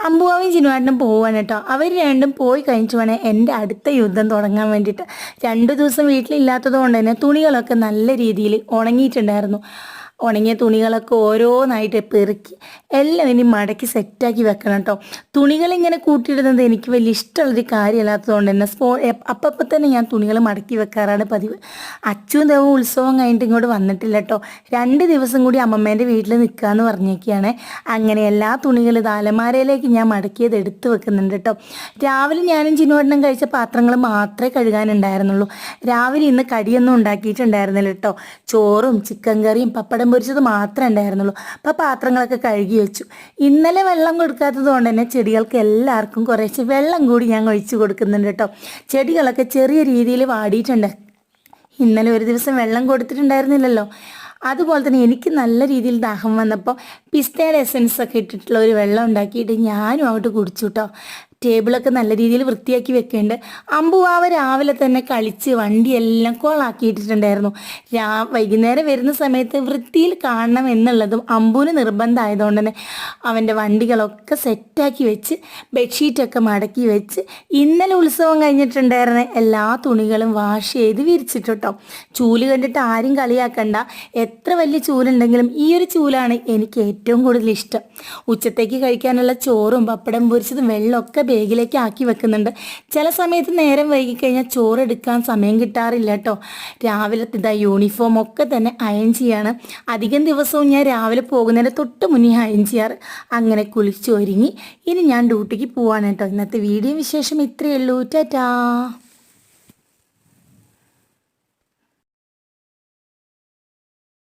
അമ്പുവാവും ചിനുവാട്ടനും പോവാണ് കേട്ടോ. അവർ രണ്ടും പോയി കഴിഞ്ഞിട്ട് വേണേൽ എൻ്റെ അടുത്ത യുദ്ധം തുടങ്ങാൻ വേണ്ടിയിട്ട്. 2 ദിവസം വീട്ടിലില്ലാത്തത് കൊണ്ട് തന്നെ തുണികളൊക്കെ നല്ല രീതിയിൽ ഉണങ്ങിയിട്ടുണ്ടായിരുന്നു. ഉണങ്ങിയ തുണികളൊക്കെ ഓരോന്നായിട്ട് പെറുക്കി എല്ലാം ഇനി മടക്കി സെറ്റാക്കി വെക്കണം കേട്ടോ. തുണികളിങ്ങനെ കൂട്ടിയിടുന്നത് എനിക്ക് വലിയ ഇഷ്ടമുള്ളൊരു കാര്യമല്ലാത്തതുകൊണ്ട് തന്നെ അപ്പം തന്നെ ഞാൻ തുണികൾ മടക്കി വെക്കാറാണ് പതിവ്. അച്ചും ദേവും ഉത്സവം കഴിഞ്ഞിട്ട് ഇങ്ങോട്ട് വന്നിട്ടില്ല കേട്ടോ. 2 ദിവസം കൂടി അമ്മമ്മേൻ്റെ വീട്ടിൽ നിൽക്കാമെന്ന് പറഞ്ഞേക്കാണ്. അങ്ങനെ എല്ലാ തുണികളും അലമാരയിലേക്ക് ഞാൻ മടക്കിയത് എടുത്ത് വെക്കുന്നുണ്ട് കേട്ടോ. രാവിലെ ഞാനും ചിന്നുവണ്ണം കഴിച്ച പാത്രങ്ങൾ മാത്രമേ കഴുകാനുണ്ടായിരുന്നുള്ളൂ. രാവിലെ ഇന്ന് കടിയൊന്നും ഉണ്ടാക്കിയിട്ടുണ്ടായിരുന്നില്ല കേട്ടോ. ചോറും ചിക്കൻ കറിയും പപ്പടം പൊരിച്ചത് മാത്രമേ ഉണ്ടായിരുന്നുള്ളൂ. അപ്പോൾ പാത്രങ്ങളൊക്കെ കഴുകി വെച്ചു. ഇന്നലെ വെള്ളം കൊടുക്കാത്തത് കൊണ്ട് തന്നെ ചെടികൾക്ക് എല്ലാവർക്കും കുറേശ്ശെ വെള്ളം കൂടി ഞാൻ ഒഴിച്ച് കൊടുക്കുന്നുണ്ട് കേട്ടോ. ചെടികളൊക്കെ ചെറിയ രീതിയിൽ വാടിയിട്ടുണ്ട്. ഇന്നലെ ഒരു ദിവസം വെള്ളം കൊടുത്തിട്ടുണ്ടായിരുന്നില്ലല്ലോ. അതുപോലെ തന്നെ എനിക്ക് നല്ല രീതിയിൽ ദാഹം വന്നപ്പോൾ പിസ്തയുടെ എസൻസ് ഒക്കെ ഇട്ടിട്ടുള്ള ഒരു വെള്ളം ഉണ്ടാക്കിയിട്ട് ഞാനും അങ്ങോട്ട് കുടിച്ചു കേട്ടോ. ടേബിളൊക്കെ നല്ല രീതിയിൽ വൃത്തിയാക്കി വെക്കേണ്ട. അമ്പുവാവ രാവിലെ തന്നെ കളിച്ച് വണ്ടിയെല്ലാം കോളാക്കിയിട്ടിട്ടുണ്ടായിരുന്നു. വൈകുന്നേരം വരുന്ന സമയത്ത് വൃത്തിയിൽ കാണണം എന്നുള്ളതും അമ്പുവിന് നിർബന്ധമായതുകൊണ്ട് തന്നെ അവൻ്റെ വണ്ടികളൊക്കെ സെറ്റാക്കി വെച്ച് ബെഡ്ഷീറ്റൊക്കെ മടക്കി വെച്ച് ഇന്നലെ ഉത്സവം കഴിഞ്ഞിട്ടുണ്ടായിരുന്ന എല്ലാ തുണികളും വാഷ് ചെയ്ത് വിരിച്ചിട്ടോ. ചൂല് കണ്ടിട്ട് ആരും കളിയാക്കണ്ട. എത്ര വലിയ ചൂലുണ്ടെങ്കിലും ഈ ഒരു ചൂലാണ് എനിക്ക് ഏറ്റവും കൂടുതൽ ഇഷ്ടം. ഉച്ചത്തേക്ക് കഴിക്കാനുള്ള ചോറും പപ്പടം പൊരിച്ചതും വെള്ളമൊക്കെ ബാഗിലേക്ക് ആക്കി വെക്കുന്നുണ്ട്. ചില സമയത്ത് നേരം വൈകിക്കഴിഞ്ഞാൽ ചോറെടുക്കാൻ സമയം കിട്ടാറില്ല കേട്ടോ. രാവിലത്തെ യൂണിഫോം ഒക്കെ തന്നെ അയൺ ചെയ്യാണ്. അധികം ദിവസവും ഞാൻ രാവിലെ പോകുന്നതിന് തൊട്ട് മുന്നേ അയൺ ചെയ്യാറ്. അങ്ങനെ കുളിച്ചൊരുങ്ങി ഇനി ഞാൻ ഡ്യൂട്ടിക്ക് പോവാണ് കേട്ടോ. ഇന്നത്തെ വീഡിയോ വിശേഷം ഇത്രയേ ഉള്ളൂ. ടാറ്റാ.